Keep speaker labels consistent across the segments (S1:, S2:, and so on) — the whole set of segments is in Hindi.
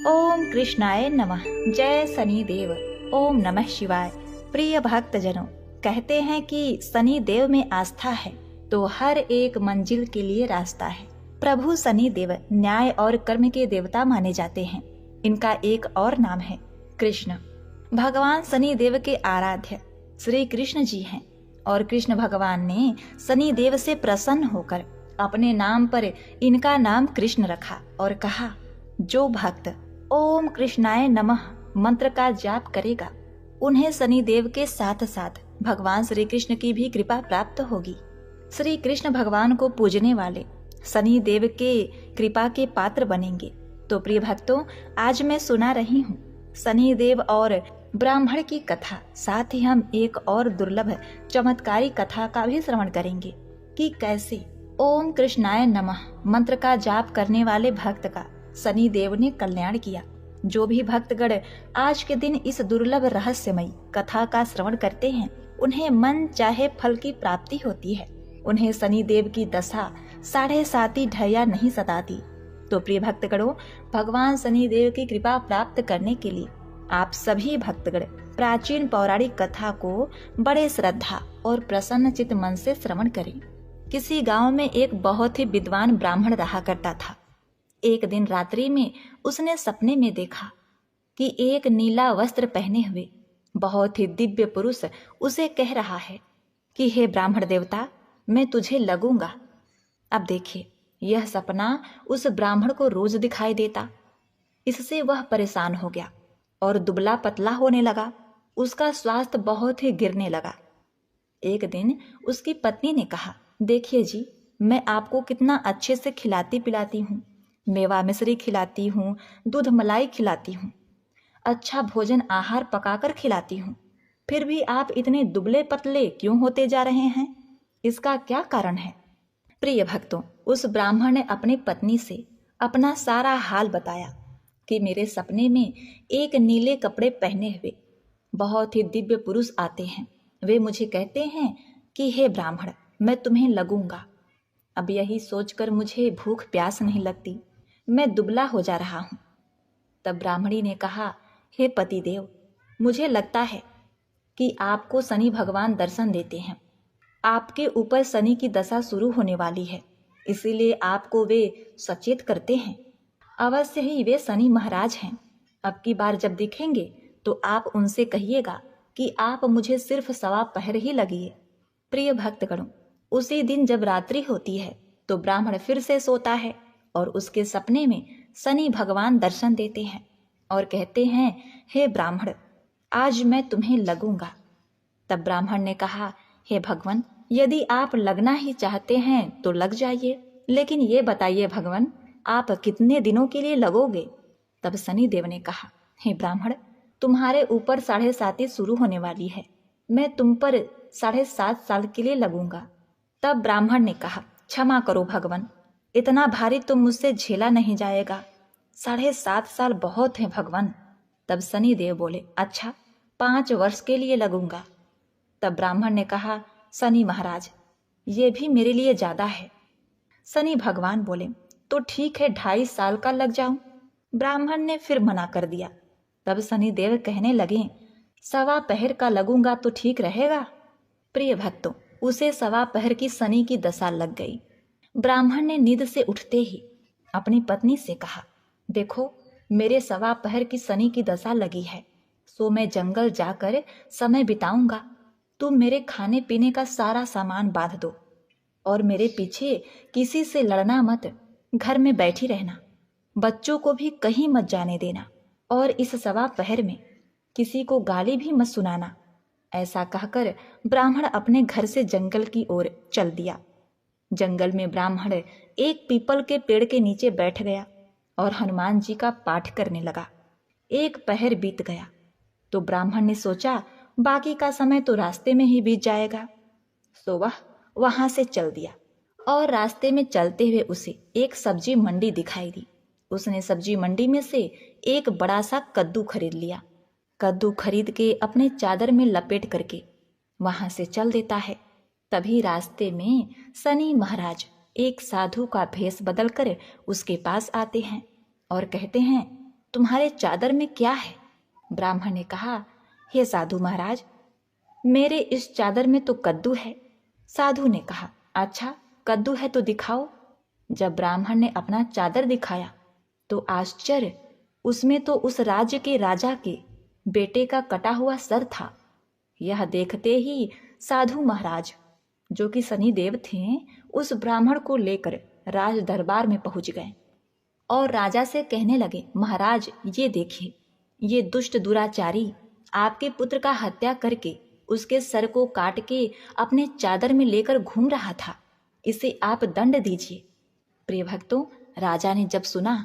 S1: ओम कृष्णाय नमः। जय शनि देव। ओम नमः शिवाय। प्रिय भक्तजनों, कहते हैं कि शनि देव में आस्था है तो हर एक मंजिल के लिए रास्ता है। प्रभु शनि देव न्याय और कर्म के देवता माने जाते हैं। इनका एक और नाम है कृष्ण। भगवान शनि देव के आराध्य श्री कृष्ण जी हैं और कृष्ण भगवान ने शनि देव से प्रसन्न होकर अपने नाम पर इनका नाम कृष्ण रखा और कहा, जो भक्त ओम कृष्णाय नमः मंत्र का जाप करेगा उन्हें शनि देव के साथ साथ भगवान श्री कृष्ण की भी कृपा प्राप्त होगी। श्री कृष्ण भगवान को पूजने वाले शनि देव के कृपा के पात्र बनेंगे। तो प्रिय भक्तों, आज मैं सुना रही हूँ शनि देव और ब्राह्मण की कथा, साथ ही हम एक और दुर्लभ चमत्कारी कथा का भी श्रवण करेंगे कि कैसे ओम कृष्णाय नमः मंत्र का जाप करने वाले भक्त का शनि देव ने कल्याण किया। जो भी भक्तगण आज के दिन इस दुर्लभ रहस्यमयी कथा का श्रवण करते हैं उन्हें मन चाहे फल की प्राप्ति होती है। उन्हें शनि देव की दशा 7.5 ढैया नहीं सताती। तो प्रिय भक्तगणों, भगवान शनि देव की कृपा प्राप्त करने के लिए आप सभी भक्तगण प्राचीन पौराणिक कथा को बड़े श्रद्धा और प्रसन्न चित्त मन से श्रवण करें। किसी गांव में एक बहुत ही विद्वान ब्राह्मण रहा करता था। एक दिन रात्रि में उसने सपने में देखा कि एक नीला वस्त्र पहने हुए बहुत ही दिव्य पुरुष उसे कह रहा है कि हे ब्राह्मण देवता, मैं तुझे लगूंगा। अब देखिए, यह सपना उस ब्राह्मण को रोज दिखाई देता। इससे वह परेशान हो गया और दुबला पतला होने लगा। उसका स्वास्थ्य बहुत ही गिरने लगा। एक दिन उसकी पत्नी ने कहा, देखिए जी, मैं आपको कितना अच्छे से खिलाती पिलाती हूँ, मेवा मिश्री खिलाती हूँ, दूध मलाई खिलाती हूँ, अच्छा भोजन आहार पकाकर खिलाती हूँ, फिर भी आप इतने दुबले पतले क्यों होते जा रहे हैं? इसका क्या कारण है? प्रिय भक्तों, उस ब्राह्मण ने अपनी पत्नी से अपना सारा हाल बताया कि मेरे सपने में एक नीले कपड़े पहने हुए बहुत ही दिव्य पुरुष आते हैं। वे मुझे कहते हैं कि हे ब्राह्मण, मैं तुम्हें लगूंगा। अब यही सोचकर मुझे भूख प्यास नहीं लगती, मैं दुबला हो जा रहा हूँ। तब ब्राह्मणी ने कहा, हे पतिदेव, मुझे लगता है कि आपको शनि भगवान दर्शन देते हैं। आपके ऊपर शनि की दशा शुरू होने वाली है, इसीलिए आपको वे सचेत करते हैं। अवश्य ही वे शनि महाराज हैं। अब की बार जब दिखेंगे तो आप उनसे कहिएगा कि आप मुझे सिर्फ 1.25 पहर ही लगिए। प्रिय भक्तगणों, उसी दिन जब रात्रि होती है तो ब्राह्मण फिर से सोता है और उसके सपने में शनि भगवान दर्शन देते हैं और कहते हैं, हे ब्राह्मण, आज मैं तुम्हें लगूंगा। तब ब्राह्मण ने कहा, हे भगवान, यदि आप लगना ही चाहते हैं तो लग जाइए, लेकिन ये बताइए भगवान, आप कितने दिनों के लिए लगोगे? तब शनि देव ने कहा, हे ब्राह्मण, तुम्हारे ऊपर 7.5 शुरू होने वाली है, मैं तुम पर 7.5 साल के लिए लगूंगा। तब ब्राह्मण ने कहा, क्षमा करो भगवान, इतना भारी तो मुझसे झेला नहीं जाएगा, 7.5 साल बहुत है भगवान। तब शनि देव बोले, अच्छा, 5 वर्ष के लिए लगूंगा। तब ब्राह्मण ने कहा, शनि महाराज, ये भी मेरे लिए ज्यादा है। शनि भगवान बोले, तो ठीक है, 2.5 साल का लग जाऊं। ब्राह्मण ने फिर मना कर दिया। तब शनि देव कहने लगे, 1.25 पहर का लगूंगा तो ठीक रहेगा। प्रिय भक्तों, उसे 1.25 पहर की शनि की दशा लग गई। ब्राह्मण ने नींद से उठते ही अपनी पत्नी से कहा, देखो, मेरे 1.25 पहर की शनि की दशा लगी है, सो मैं जंगल जाकर समय बिताऊंगा। तुम मेरे खाने पीने का सारा सामान बांध दो और मेरे पीछे किसी से लड़ना मत, घर में बैठी रहना, बच्चों को भी कहीं मत जाने देना और इस 1.25 पहर में किसी को गाली भी मत सुनाना। ऐसा कहकर ब्राह्मण अपने घर से जंगल की ओर चल दिया। जंगल में ब्राह्मण एक पीपल के पेड़ के नीचे बैठ गया और हनुमान जी का पाठ करने लगा। 1 पहर बीत गया तो ब्राह्मण ने सोचा, बाकी का समय तो रास्ते में ही बीत जाएगा, सो वह वहां से चल दिया। और रास्ते में चलते हुए उसे एक सब्जी मंडी दिखाई दी। उसने सब्जी मंडी में से एक बड़ा सा कद्दू खरीद लिया। कद्दू खरीद के अपने चादर में लपेट करके वहां से चल देता है। तभी रास्ते में शनि महाराज एक साधु का भेष बदलकर उसके पास आते हैं और कहते हैं, तुम्हारे चादर में क्या है? ब्राह्मण ने कहा, हे साधु महाराज, मेरे इस चादर में तो कद्दू है। साधु ने कहा, अच्छा कद्दू है तो दिखाओ। जब ब्राह्मण ने अपना चादर दिखाया तो आश्चर्य, उसमें तो उस राज्य के राजा के बेटे का कटा हुआ सर था। यह देखते ही साधु महाराज, जो कि शनिदेव थे, उस ब्राह्मण को लेकर राज दरबार में पहुंच गए और राजा से कहने लगे, महाराज ये देखिए, ये दुष्ट दुराचारी आपके पुत्र का हत्या करके उसके सर को काट के अपने चादर में लेकर घूम रहा था, इसे आप दंड दीजिए। प्रिय भक्तों, राजा ने जब सुना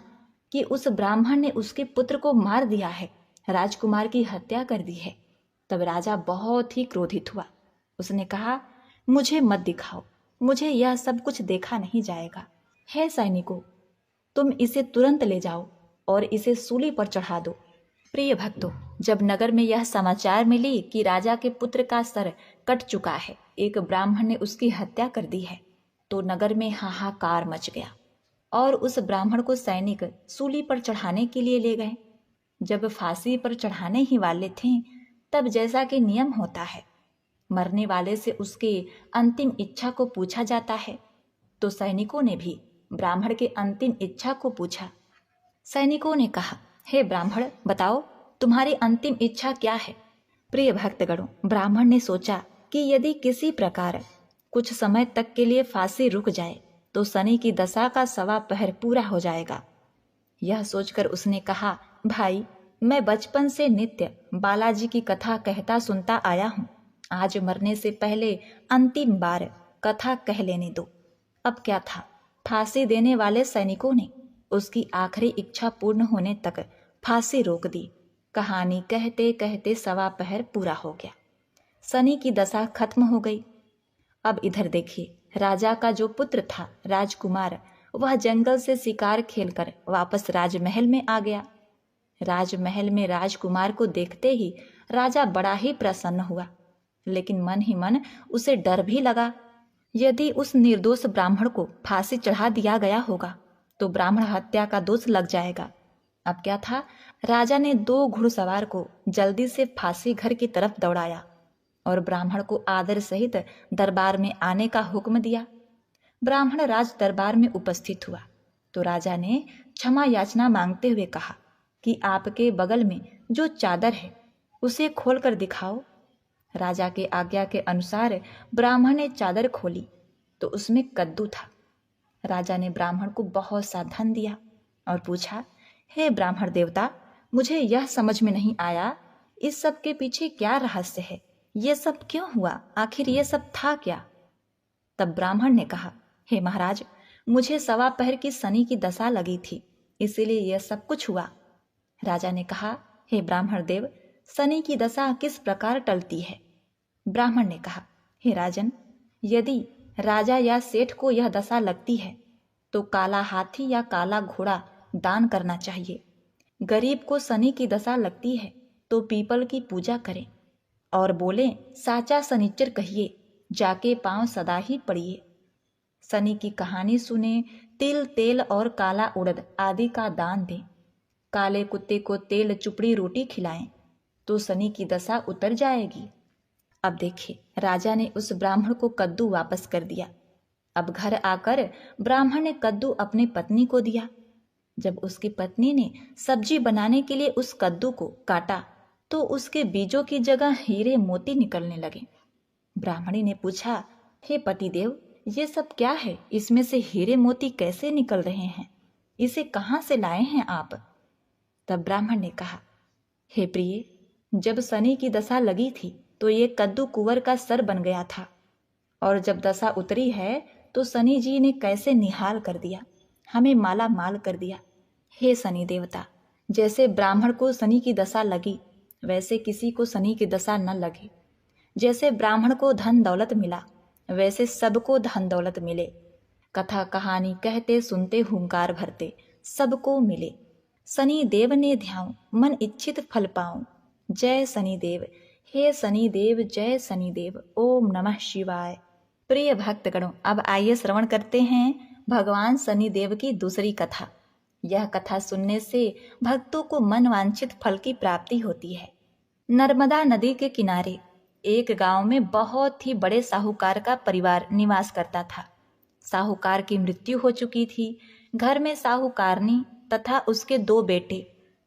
S1: कि उस ब्राह्मण ने उसके पुत्र को मार दिया है, राजकुमार की हत्या कर दी है, तब राजा बहुत ही क्रोधित हुआ। उसने कहा, मुझे मत दिखाओ, मुझे यह सब कुछ देखा नहीं जाएगा। हे सैनिकों, तुम इसे तुरंत ले जाओ और इसे सूली पर चढ़ा दो। प्रिय भक्तों, जब नगर में यह समाचार मिली कि राजा के पुत्र का सर कट चुका है, एक ब्राह्मण ने उसकी हत्या कर दी है, तो नगर में हाहाकार मच गया और उस ब्राह्मण को सैनिक सूली पर चढ़ाने के लिए ले गए। जब फांसी पर चढ़ाने ही वाले थे, तब जैसा कि नियम होता है, मरने वाले से उसके अंतिम इच्छा को पूछा जाता है, तो सैनिकों ने भी ब्राह्मण के अंतिम इच्छा को पूछा। सैनिकों ने कहा, हे ब्राह्मण, बताओ तुम्हारी अंतिम इच्छा क्या है? प्रिय भक्तगणों, ब्राह्मण ने सोचा कि यदि किसी प्रकार कुछ समय तक के लिए फांसी रुक जाए तो शनि की दशा का 1.25 पहर पूरा हो जाएगा। यह सोचकर उसने कहा, भाई, मैं बचपन से नित्य बालाजी की कथा कहता सुनता आया हूँ, आज मरने से पहले अंतिम बार कथा कह लेने दो। अब क्या था, फांसी देने वाले सैनिकों ने उसकी आखिरी इच्छा पूर्ण होने तक फांसी रोक दी। कहानी कहते कहते 1.25 पहर पूरा हो गया, शनि की दशा खत्म हो गई। अब इधर देखिए, राजा का जो पुत्र था राजकुमार, वह जंगल से शिकार खेलकर वापस राजमहल में आ गया। राजमहल में राजकुमार को देखते ही राजा बड़ा ही प्रसन्न हुआ, लेकिन मन ही मन उसे डर भी लगा। यदि उस निर्दोष ब्राह्मण को फांसी चढ़ा दिया गया होगा तो ब्राह्मण हत्या का दोष लग जाएगा। अब क्या था, राजा ने 2 घुड़सवार को जल्दी से फांसी घर की तरफ दौड़ाया और ब्राह्मण को आदर सहित दरबार में आने का हुक्म दिया। ब्राह्मण राज दरबार में उपस्थित हुआ तो राजा ने क्षमा याचना मांगते हुए कहा कि आपके बगल में जो चादर है उसे खोलकर दिखाओ। राजा के आज्ञा के अनुसार ब्राह्मण ने चादर खोली तो उसमें कद्दू था। राजा ने ब्राह्मण को बहुत सा धन दिया और पूछा, हे ब्राह्मण देवता, मुझे यह समझ में नहीं आया, इस सब के पीछे क्या रहस्य है? ये सब क्यों हुआ? आखिर ये सब था क्या? तब ब्राह्मण ने कहा, हे महाराज, मुझे 1.25 पहर की शनि की दशा लगी थी, इसीलिए यह सब कुछ हुआ। राजा ने कहा, हे ब्राह्मण देव, शनि की दशा किस प्रकार टलती है? ब्राह्मण ने कहा, हे राजन, यदि राजा या सेठ को यह दशा लगती है तो काला हाथी या काला घोड़ा दान करना चाहिए। गरीब को शनि की दशा लगती है तो पीपल की पूजा करें और बोले, साचा शनिचर कहिए, जाके पांव सदा ही पड़िए। शनि की कहानी सुने, तिल तेल और काला उड़द आदि का दान दें। काले कुत्ते को तेल चुपड़ी रोटी खिलाएं तो शनि की दशा उतर जाएगी। अब देखिए, राजा ने उस ब्राह्मण को कद्दू वापस कर दिया। अब घर आकर ब्राह्मण ने कद्दू अपनी पत्नी को दिया। जब उसकी पत्नी ने सब्जी बनाने के लिए उस कद्दू को काटा तो उसके बीजों की जगह हीरे मोती निकलने लगे। ब्राह्मणी ने पूछा, हे पतिदेव, ये सब क्या है? इसमें से हीरे मोती कैसे निकल रहे हैं? इसे कहाँ से लाए हैं आप? तब ब्राह्मण ने कहा, हे प्रिय, जब शनि की दशा लगी थी तो ये कद्दू कुंवर का सर बन गया था, और जब दशा उतरी है तो शनि जी ने कैसे निहाल कर दिया, हमें माला माल कर दिया। हे शनि देवता, जैसे ब्राह्मण को शनि की दशा लगी वैसे किसी को शनि की दशा न लगे। जैसे ब्राह्मण को धन दौलत मिला वैसे सबको धन दौलत मिले। कथा कहानी कहते सुनते हुंकार भरते सबको मिले। शनि देव ने ध्याऊं, मन इच्छित फल पाऊं। जय शनि देव, हे शनि देव, जय शनि देव। ओम नमः शिवाय। प्रिय भक्तगणों, अब आइए श्रवण करते हैं भगवान शनि देव की दूसरी कथा, यह कथा सुनने से भक्तों को मनवांछित फल की प्राप्ति होती है। नर्मदा नदी के किनारे एक गांव में बहुत ही बड़े साहूकार का परिवार निवास करता था। साहूकार की मृत्यु हो चुकी थी। घर में साहूकारनी तथा उसके 2 बेटे,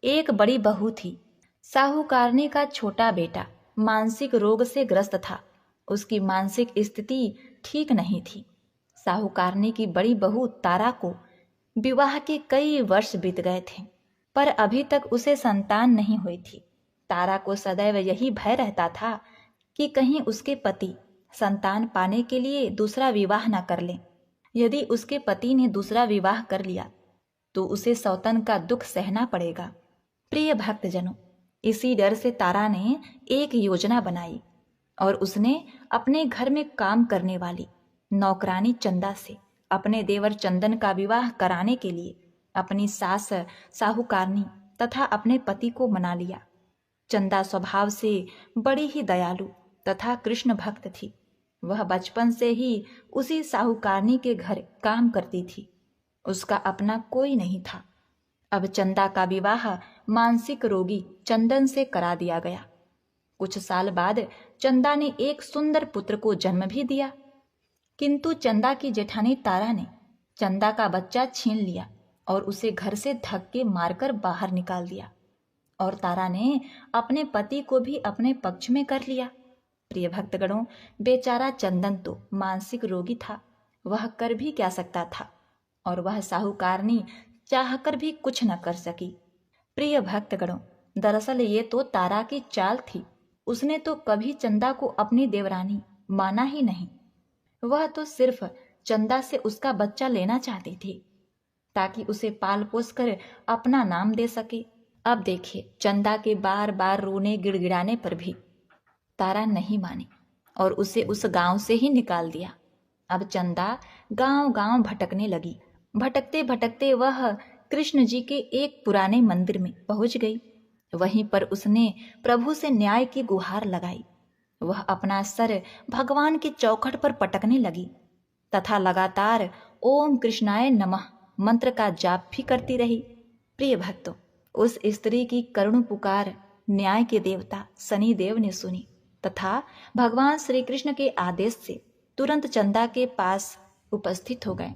S1: एक बड़ी बहू थी। साहूकारनी का छोटा बेटा मानसिक रोग से ग्रस्त था। उसकी मानसिक स्थिति ठीक नहीं थी। साहूकारनी की बड़ी बहू तारा को विवाह के कई वर्ष बीत गए थे, पर अभी तक उसे संतान नहीं हुई थी। तारा को सदैव यही भय रहता था कि कहीं उसके पति संतान पाने के लिए दूसरा विवाह न कर लें। यदि उसके पति ने दूसरा विवाह कर लिया तो उसे सौतन का दुख सहना पड़ेगा। प्रिय भक्तजनों, इसी डर से तारा ने एक योजना बनाई और उसने अपने घर में काम करने वाली नौकरानी चंदा से अपने देवर चंदन का विवाह कराने के लिए अपनी सास साहूकारनी तथा अपने पति को मना लिया। चंदा स्वभाव से बड़ी ही दयालु तथा कृष्ण भक्त थी। वह बचपन से ही उसी साहूकारनी के घर काम करती थी। उसका अपना कोई नहीं था। अब चंदा का विवाह मानसिक रोगी चंदन से करा दिया गया। कुछ साल बाद चंदा ने एक सुंदर पुत्र को जन्म भी दिया, किंतु चंदा की जेठानी तारा ने चंदा का बच्चा छीन लिया और उसे घर से धक्के मारकर बाहर निकाल दिया। और तारा ने अपने पति को भी अपने पक्ष में कर लिया। प्रिय भक्तगणों, बेचारा चंदन तो मानसिक रोगी था, वह कर भी क्या सकता था, और वह साहूकारनी चाहकर भी कुछ न कर सकी। प्रिय भक्तगणों, दरअसल ये तो तारा की चाल थी। उसने तो कभी चंदा को अपनी देवरानी माना ही नहीं। वह तो सिर्फ चंदा से उसका बच्चा लेना चाहती थी ताकि उसे पाल पोस कर अपना नाम दे सके। अब देखिए, चंदा के बार बार रोने गिड़गिड़ाने पर भी तारा नहीं मानी और उसे उस गांव से ही निकाल दिया। अब चंदा गांव गांव भटकने लगी। भटकते भटकते वह कृष्ण जी के एक पुराने मंदिर में पहुंच गई। वहीं पर उसने प्रभु से न्याय की गुहार लगाई। वह अपना सर भगवान की चौखट पर पटकने लगी तथा लगातार ओम कृष्णाय नमः मंत्र का जाप भी करती रही। प्रिय भक्तों, उस स्त्री की करुण पुकार न्याय के देवता शनि देव ने सुनी तथा भगवान श्री कृष्ण के आदेश से तुरंत चंदा के पास उपस्थित हो गए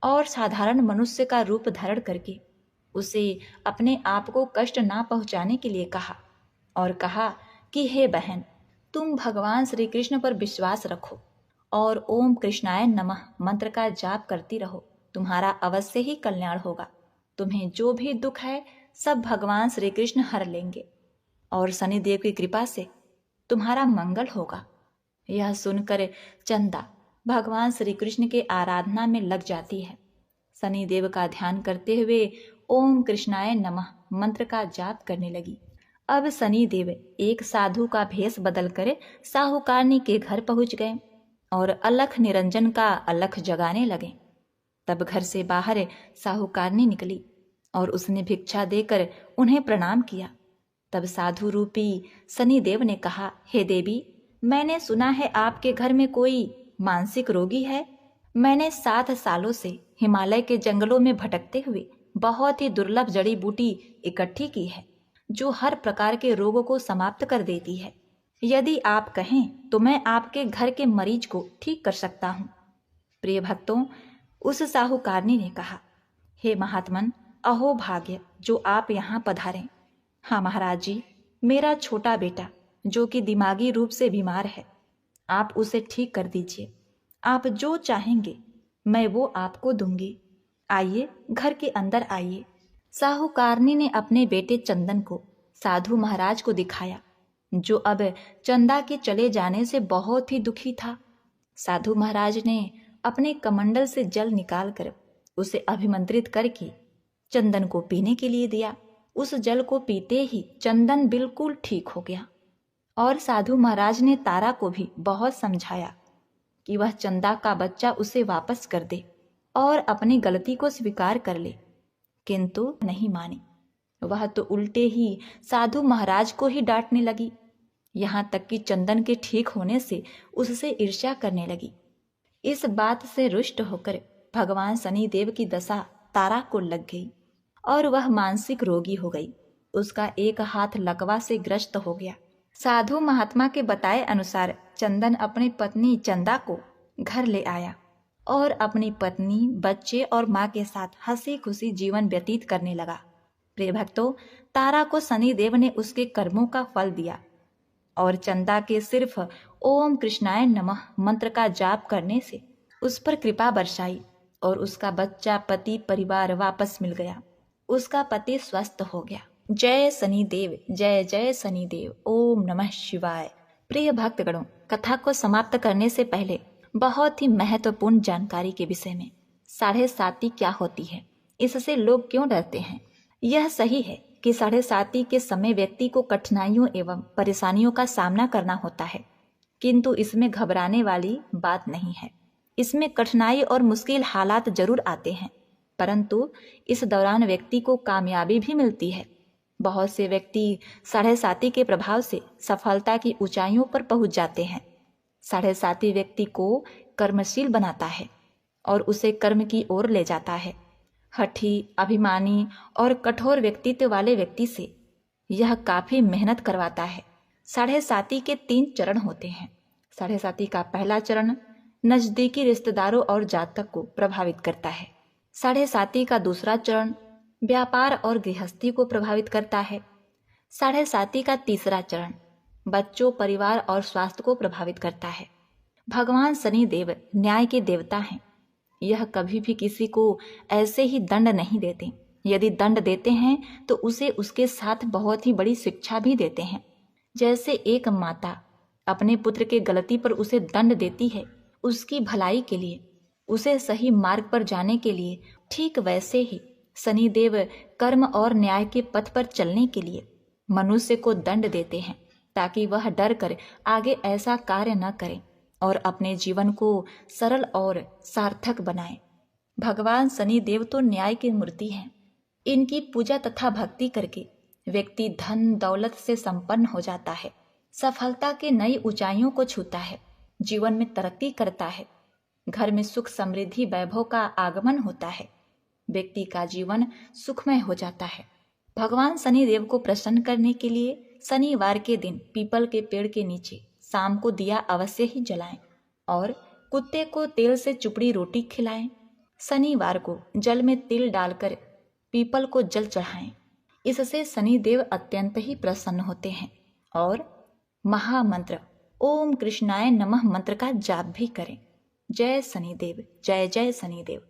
S1: और साधारण मनुष्य का रूप धारण करके उसे अपने आप को कष्ट ना पहुंचाने के लिए कहा और कहा कि हे बहन, तुम भगवान श्री कृष्ण पर विश्वास रखो और ओम कृष्णाय नमः मंत्र का जाप करती रहो। तुम्हारा अवश्य ही कल्याण होगा। तुम्हें जो भी दुख है सब भगवान श्री कृष्ण हर लेंगे और शनिदेव की कृपा से तुम्हारा मंगल होगा। यह सुनकर चंदा भगवान श्री कृष्ण के आराधना में लग जाती है। शनिदेव का ध्यान करते हुए ओम कृष्णाय नमः मंत्र का जाप करने लगी। अब शनिदेव एक साधु का भेष बदलकर साहूकारनी के घर पहुंच गए और अलख निरंजन का अलख जगाने लगे। तब घर से बाहर साहूकारनी निकली और उसने भिक्षा देकर उन्हें प्रणाम किया। तब साधु रूपी शनिदेव ने कहा, हे देवी, मैंने सुना है आपके घर में कोई मानसिक रोगी है। मैंने 7 सालों से हिमालय के जंगलों में भटकते हुए बहुत ही दुर्लभ जड़ी बूटी इकट्ठी की है जो हर प्रकार के रोगों को समाप्त कर देती है। यदि आप कहें तो मैं आपके घर के मरीज को ठीक कर सकता हूँ। प्रिय भक्तों, उस साहूकारनी ने कहा, हे महात्मन, अहो भाग्य जो आप यहाँ पधारें। हाँ महाराज जी, मेरा छोटा बेटा जो कि दिमागी रूप से बीमार है, आप उसे ठीक कर दीजिए। आप जो चाहेंगे मैं वो आपको दूंगी। आइए, घर के अंदर आइए। साहूकारनी ने अपने बेटे चंदन को साधु महाराज को दिखाया, जो अब चंदा के चले जाने से बहुत ही दुखी था। साधु महाराज ने अपने कमंडल से जल निकालकर उसे अभिमंत्रित करके चंदन को पीने के लिए दिया। उस जल को पीते ही चंदन बिल्कुल ठीक हो गया और साधु महाराज ने तारा को भी बहुत समझाया कि वह चंदा का बच्चा उसे वापस कर दे और अपनी गलती को स्वीकार कर ले, किंतु नहीं मानी। वह तो उल्टे ही साधु महाराज को ही डांटने लगी, यहाँ तक कि चंदन के ठीक होने से उससे ईर्ष्या करने लगी। इस बात से रुष्ट होकर भगवान शनिदेव की दशा तारा को लग गई और वह मानसिक रोगी हो गई। उसका एक हाथ लकवा से ग्रस्त हो गया। साधु महात्मा के बताए अनुसार चंदन अपनी पत्नी चंदा को घर ले आया और अपनी पत्नी, बच्चे और माँ के साथ हंसी खुशी जीवन व्यतीत करने लगा। प्रिय भक्तों, तारा को शनिदेव ने उसके कर्मों का फल दिया और चंदा के सिर्फ ओम कृष्णाय नमः मंत्र का जाप करने से उस पर कृपा बरसाई और उसका बच्चा, पति, परिवार वापस मिल गया। उसका पति स्वस्थ हो गया। जय शनिदेव, जय जय शनिदेव, ओम नमः शिवाय। प्रिय भक्तगणों, कथा को समाप्त करने से पहले बहुत ही महत्वपूर्ण जानकारी के विषय में। 7.5 क्या होती है, इससे लोग क्यों डरते हैं? यह सही है कि 7.5 के समय व्यक्ति को कठिनाइयों एवं परेशानियों का सामना करना होता है, किंतु इसमें घबराने वाली बात नहीं है। इसमें कठिनाई और मुश्किल हालात जरूर आते हैं, परंतु इस दौरान व्यक्ति को कामयाबी भी मिलती है। बहुत से व्यक्ति 7.5 के प्रभाव से सफलता की ऊंचाइयों पर पहुंच जाते हैं। 7.5 व्यक्ति को कर्मशील बनाता है और उसे कर्म की ओर ले जाता है। हठी, अभिमानी और कठोर व्यक्तित्व वाले व्यक्ति से यह काफी मेहनत करवाता है। 7.5 के 3 चरण होते हैं। 7.5 का पहला चरण नजदीकी रिश्तेदारों और जातक को प्रभावित करता है। 7.5 का दूसरा चरण व्यापार और गृहस्थी को प्रभावित करता है। 7.5 का तीसरा चरण बच्चों, परिवार और स्वास्थ्य को प्रभावित करता है। भगवान शनिदेव न्याय के देवता हैं। यह कभी भी किसी को ऐसे ही दंड नहीं देते। यदि दंड देते हैं तो उसे उसके साथ बहुत ही बड़ी शिक्षा भी देते हैं। जैसे एक माता अपने पुत्र के गलती पर उसे दंड देती है उसकी भलाई के लिए, उसे सही मार्ग पर जाने के लिए, ठीक वैसे ही शनिदेव कर्म और न्याय के पथ पर चलने के लिए मनुष्य को दंड देते हैं, ताकि वह डर कर आगे ऐसा कार्य न करे और अपने जीवन को सरल और सार्थक बनाए। भगवान शनिदेव तो न्याय की मूर्ति हैं। इनकी पूजा तथा भक्ति करके व्यक्ति धन दौलत से संपन्न हो जाता है, सफलता के नई ऊंचाइयों को छूता है, जीवन में तरक्की करता है, घर में सुख समृद्धि वैभव का आगमन होता है, व्यक्ति का जीवन सुखमय हो जाता है। भगवान शनिदेव को प्रसन्न करने के लिए शनिवार के दिन पीपल के पेड़ के नीचे शाम को दिया अवश्य ही जलाएं और कुत्ते को तेल से चुपड़ी रोटी खिलाएं। शनिवार को जल में तिल डालकर पीपल को जल चढ़ाएं। इससे शनिदेव अत्यंत ही प्रसन्न होते हैं। और महामंत्र ओम कृष्णाय नमः मंत्र का जाप भी करें। जय शनिदेव, जय जय शनिदेव।